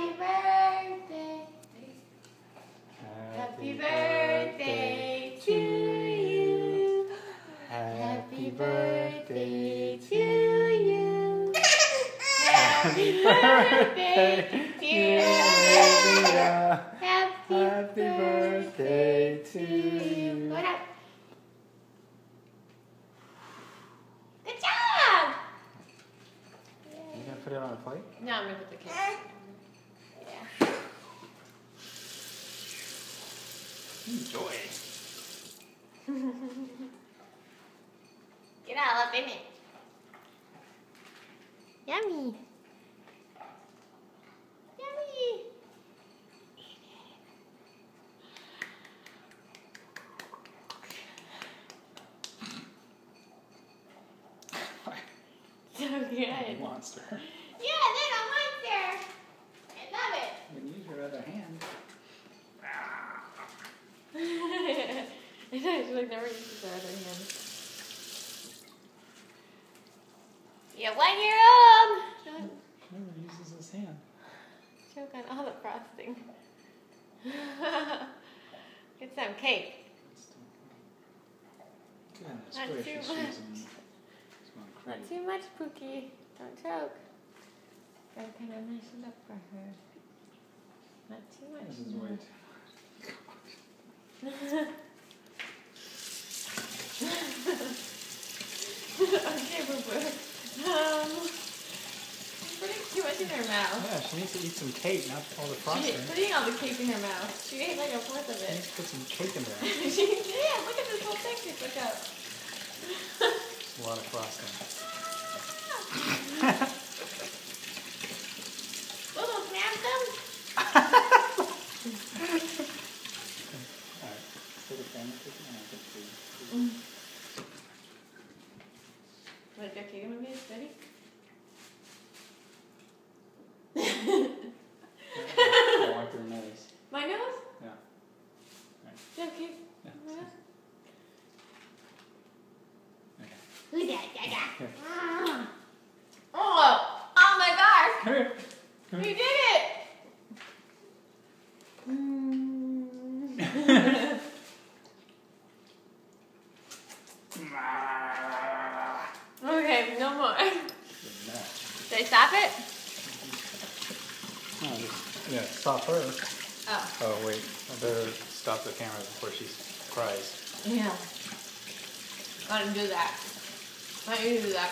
Happy birthday. Happy birthday to you. Happy birthday to you. Happy birthday, dear Olivia. Happy birthday to you. What up? Good job. You gonna put it on a plate? No, I'm gonna put the cake. Yeah. Enjoy it. Get all up in it. Yummy. Yummy. So good. Monster. Yeah, little monster. I love it. You can use your other hand. I know, she like never uses her other hand. Yeah, 1 year old. Never uses his hand. Choke on all the frosting. Get some cake. Goodness Not gracious, too she's much. going Not crazy. too much, Pookie. Don't choke. Gotta kind of nice it up for her. Not too much. This is way Okay, Boo Boo. She's putting too much in her mouth. Yeah, she needs to eat some cake, not all the frosting. She's putting all the cake in her mouth. She ate like a fourth of She it. needs to put some cake in there. Yeah, look at this whole thing she took out. A lot of frosting. Little snap them. Alright, let's take a family cookie and I'll get food. What, got cake in my face? Ready? I wipe your nose. My nose? Yeah. Yeah, cake. Yeah. My nose? Okay. Who's that? Dada. Here. Oh my gosh! Come here. We did it! Okay, no more. Did I stop it? No, just, yeah, stop her. Oh. Oh, wait. I better stop the camera before she cries. Yeah. I didn't do that. Why don't you do that?